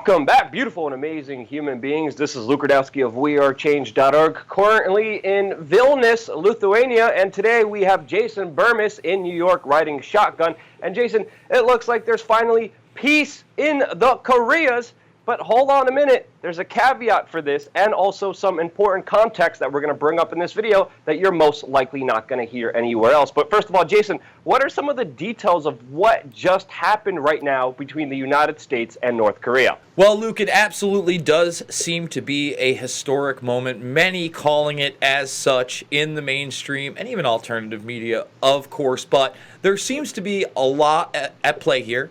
Welcome back, beautiful and amazing human beings. This is Rudkowski of WeAreChange.org, currently in Vilnius, Lithuania, and today we have Jason Bermas in New York riding shotgun. And Jason, it looks like there's finally peace in the Koreas, but hold on a minute. There's a caveat for this and also some important context that we're going to bring up in this video that you're most likely not going to hear anywhere else. But first of all, Jason, what are some of the details of what just happened right now between the United States and North Korea? Well, Luke, it absolutely does seem to be a historic moment, many calling it as such in the mainstream and even alternative media, of course, but there seems to be a lot at play here.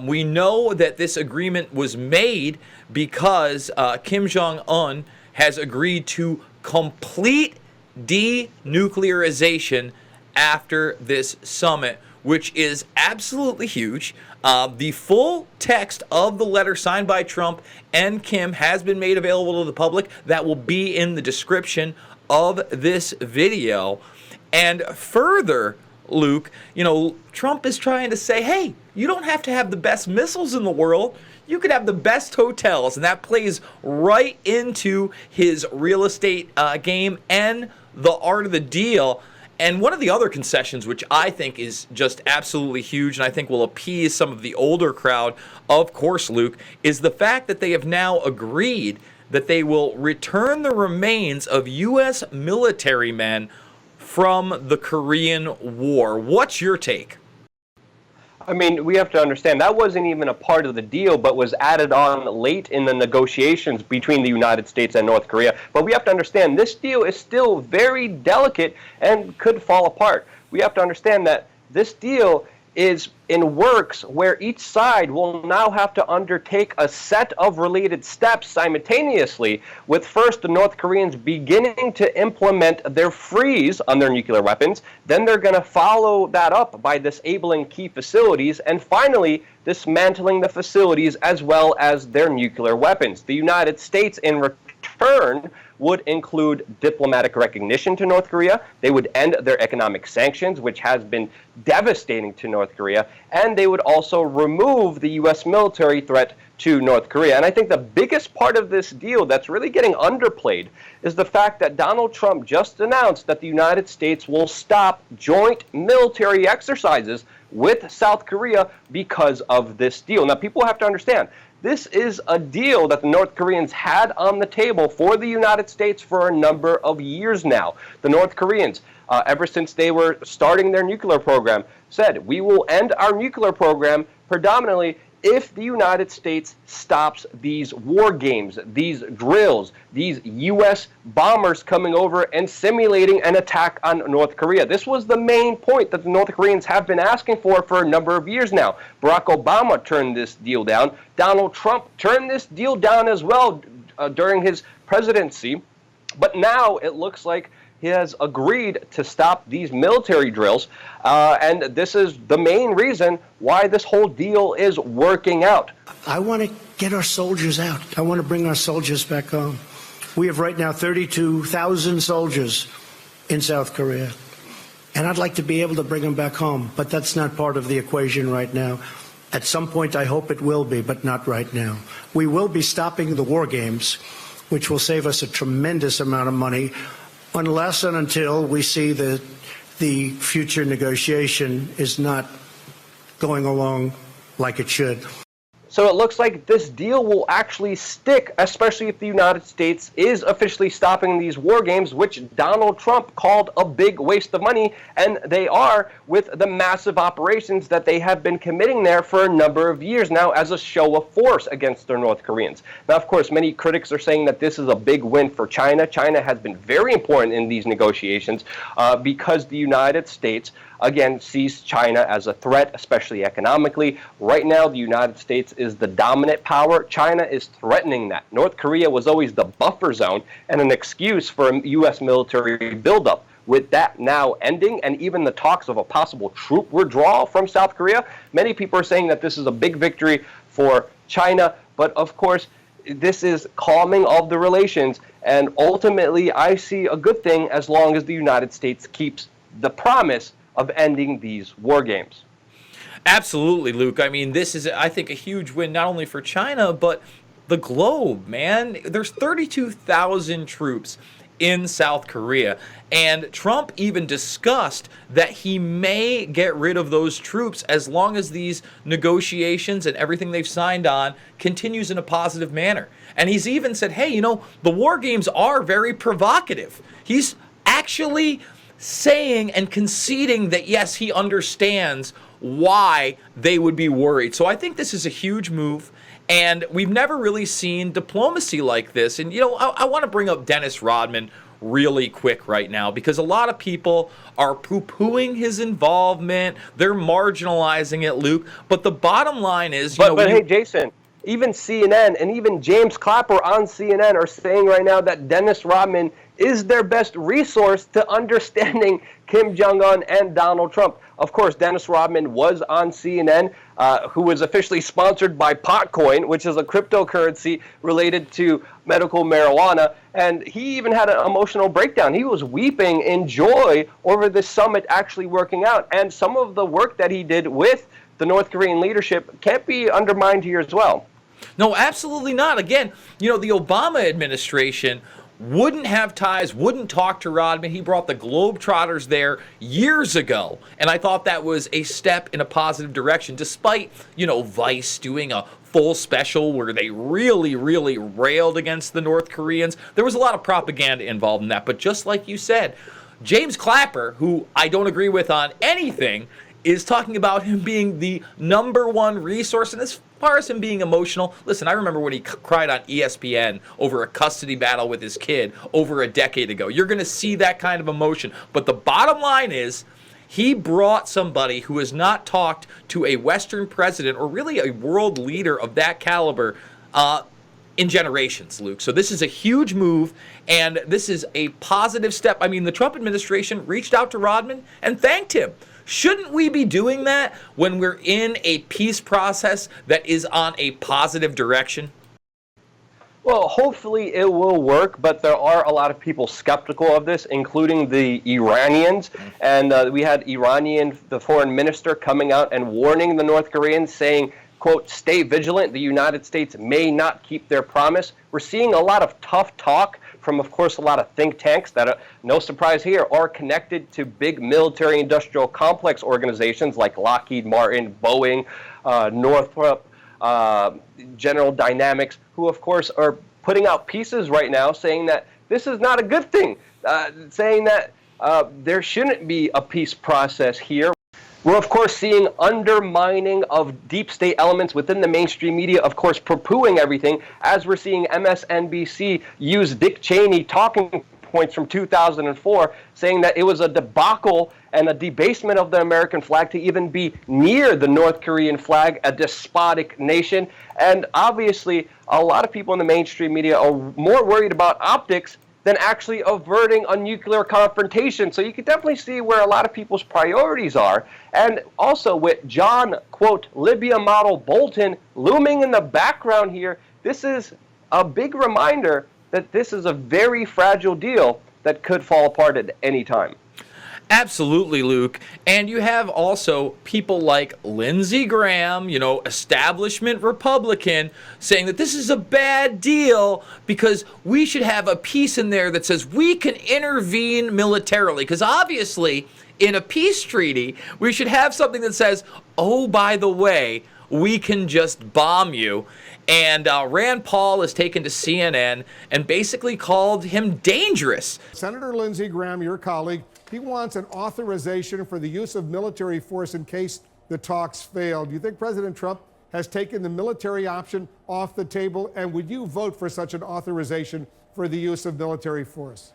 We know that this agreement was made because Kim Jong-un has agreed to complete denuclearization after this summit, which is absolutely huge. The full text of the letter signed by Trump and Kim has been made available to the public. That will be in the description of this video. And further, Luke, Trump is trying to say, hey, you don't have to have the best missiles in the world. You could have the best hotels. And that plays right into his real estate game and the art of the deal. And one of the other concessions, which I think is just absolutely huge and I think will appease some of the older crowd, of course, Luke, is the fact that they have now agreed that they will return the remains of U.S. military men from the Korean War. What's your take? I mean, we have to understand that wasn't even a part of the deal, but was added on late in the negotiations between the United States and North Korea. But we have to understand this deal is still very delicate and could fall apart. We have to understand that this deal is in works where each side will now have to undertake a set of related steps simultaneously, with first the North Koreans beginning to implement their freeze on their nuclear weapons, then they're going to follow that up by disabling key facilities, and finally dismantling the facilities as well as their nuclear weapons. The United States, in return, would include diplomatic recognition to North Korea. They would end their economic sanctions, which has been devastating to North Korea, and they would also remove the U.S. military threat to North Korea. And I think the biggest part of this deal that's really getting underplayed is the fact that Donald Trump just announced that the United States will stop joint military exercises with South Korea because of this deal. Now, people have to understand, this is a deal that the North Koreans had on the table for the United States for a number of years now. The North Koreans, ever since they were starting their nuclear program, said, we will end our nuclear program predominantly if the United States stops these war games, these drills, these U.S. bombers coming over and simulating an attack on North Korea. This was the main point that the North Koreans have been asking for a number of years now. Barack Obama turned this deal down. Donald Trump turned this deal down as well during his presidency. But now it looks like he has agreed to stop these military drills, and this is the main reason why this whole deal is working out. I want to get our soldiers out. I want to bring our soldiers back home. We have right now 32,000 soldiers in South Korea, and I'd like to be able to bring them back home, but that's not part of the equation right now. At some point, I hope it will be, but not right now. We will be stopping the war games, which will save us a tremendous amount of money, unless and until we see that the future negotiation is not going along like it should. So it looks like this deal will actually stick, especially if the United States is officially stopping these war games, which Donald Trump called a big waste of money, and they are, with the massive operations that they have been committing there for a number of years now as a show of force against the North Koreans. Now, of course, many critics are saying that this is a big win for China. China has been very important in these negotiations because the United States again sees China as a threat, especially economically. Right now, the United States is the dominant power. China is threatening that. North Korea was always the buffer zone and an excuse for a U.S. military buildup. With that now ending, and even the talks of a possible troop withdrawal from South Korea, many people are saying that this is a big victory for China. But of course, this is calming of the relations, and ultimately I see a good thing as long as the United States keeps the promise of ending these war games. Absolutely, Luke. I mean, this is, I think, a huge win not only for China, but the globe, man. There's 32,000 troops in South Korea. And Trump even discussed that he may get rid of those troops as long as these negotiations and everything they've signed on continues in a positive manner. And he's even said, hey, you know, the war games are very provocative. He's actually saying and conceding that, yes, he understands why they would be worried. So I think this is a huge move. And we've never really seen diplomacy like this. And, you know, I want to bring up Dennis Rodman really quick right now, because a lot of people are poo-pooing his involvement. They're marginalizing it, Luke. But the bottom line is, but hey, Jason, even CNN and even James Clapper on CNN are saying right now that Dennis Rodman is their best resource to understanding Kim Jong-un and Donald Trump. Of course, Dennis Rodman was on CNN, who was officially sponsored by Potcoin, which is a cryptocurrency related to medical marijuana. And he even had an emotional breakdown. He was weeping in joy over this summit actually working out. And some of the work that he did with the North Korean leadership can't be undermined here as well. No, absolutely not. Again, you know, the Obama administration wouldn't have ties, wouldn't talk to Rodman. He brought the Globetrotters there years ago, and I thought that was a step in a positive direction, despite, you know, Vice doing a full special where they really, really railed against the North Koreans. There was a lot of propaganda involved in that, but just like you said, James Clapper, who I don't agree with on anything, is talking about him being the #1 resource. And as far as him being emotional, listen, I remember when he cried on ESPN over a custody battle with his kid over a decade ago. You're going to see that kind of emotion. But the bottom line is, he brought somebody who has not talked to a Western president or really a world leader of that caliber in generations, Luke. So this is a huge move, and this is a positive step. I mean, the Trump administration reached out to Rodman and thanked him. Shouldn't we be doing that when we're in a peace process that is on a positive direction? Well, hopefully it will work, but there are a lot of people skeptical of this, including the Iranians. And we had the foreign minister, coming out and warning the North Koreans, saying, quote, stay vigilant. The United States may not keep their promise. We're seeing a lot of tough talk from, of course, a lot of think tanks that, no surprise here, are connected to big military-industrial complex organizations like Lockheed Martin, Boeing, Northrop, General Dynamics, who, of course, are putting out pieces right now saying that this is not a good thing, saying that there shouldn't be a peace process here. We're, of course, seeing undermining of deep state elements within the mainstream media, of course, poo-pooing everything, as we're seeing MSNBC use Dick Cheney talking points from 2004, saying that it was a debacle and a debasement of the American flag to even be near the North Korean flag, a despotic nation. And obviously, a lot of people in the mainstream media are more worried about optics than actually averting a nuclear confrontation. So you can definitely see where a lot of people's priorities are. And also with John, quote, Libya model Bolton looming in the background here, this is a big reminder that this is a very fragile deal that could fall apart at any time. Absolutely, Luke. And you have also people like Lindsey Graham, you know, establishment Republican, saying that this is a bad deal because we should have a piece in there that says we can intervene militarily. Because obviously, in a peace treaty, we should have something that says, oh, by the way, we can just bomb you. And Rand Paul has taken to CNN and basically called him dangerous. Senator Lindsey Graham, your colleague, he wants an authorization for the use of military force in case the talks fail. Do you think President Trump has taken the military option off the table? And would you vote for such an authorization for the use of military force?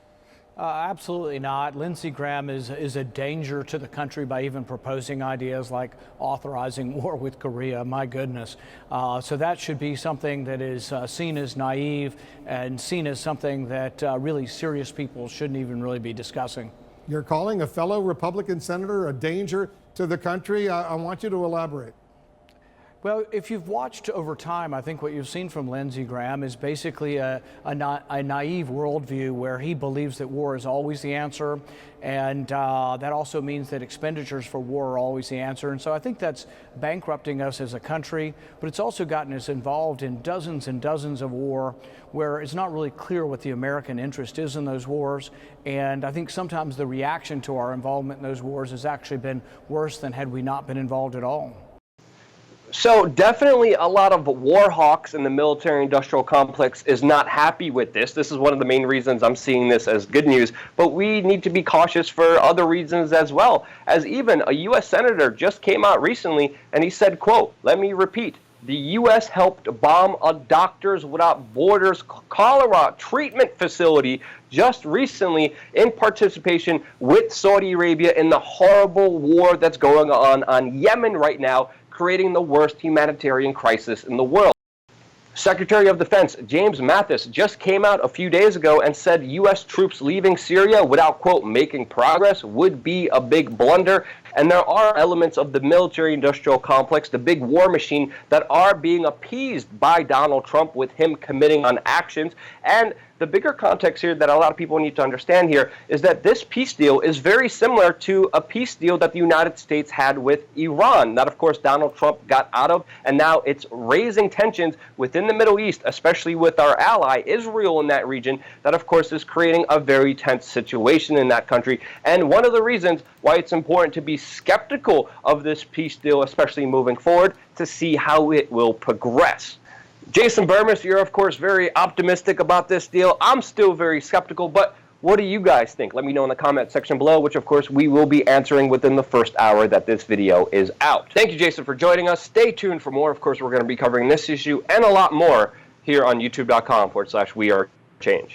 Absolutely not. Lindsey Graham is a danger to the country by even proposing ideas like authorizing war with Korea. My goodness. So that should be something that is seen as naive and seen as something that really serious people shouldn't even really be discussing. You're calling a fellow Republican senator a danger to the country. I want you to elaborate. Well, if you've watched over time, I think what you've seen from Lindsey Graham is basically a naive worldview where he believes that war is always the answer, and that also means that expenditures for war are always the answer. And so I think that's bankrupting us as a country, but it's also gotten us involved in dozens and dozens of war where it's not really clear what the American interest is in those wars. And I think sometimes the reaction to our involvement in those wars has actually been worse than had we not been involved at all. So definitely a lot of war hawks in the military-industrial complex is not happy with this. This is one of the main reasons I'm seeing this as good news. But we need to be cautious for other reasons as well. As even a U.S. senator just came out recently and he said, quote, let me repeat, the U.S. helped bomb a Doctors Without Borders cholera treatment facility just recently in participation with Saudi Arabia in the horrible war that's going on Yemen right now, creating the worst humanitarian crisis in the world. Secretary of Defense James Mattis just came out a few days ago and said U.S. troops leaving Syria without, quote, making progress would be a big blunder. And there are elements of the military-industrial complex, the big war machine, that are being appeased by Donald Trump with him committing on actions. And the bigger context here that a lot of people need to understand here is that this peace deal is very similar to a peace deal that the United States had with Iran, that of course Donald Trump got out of, and now it's raising tensions within the Middle East, especially with our ally Israel in that region, that of course is creating a very tense situation in that country. And one of the reasons why it's important to be skeptical of this peace deal, especially moving forward, to see how it will progress. Jason Bermas, you're of course very optimistic about this deal. I'm still very skeptical, but what do you guys think? Let me know in the comment section below, which of course we will be answering within the first hour that this video is out. Thank you, Jason, for joining us. Stay tuned for more. Of course, we're going to be covering this issue and a lot more here on youtube.com/WeAreChange.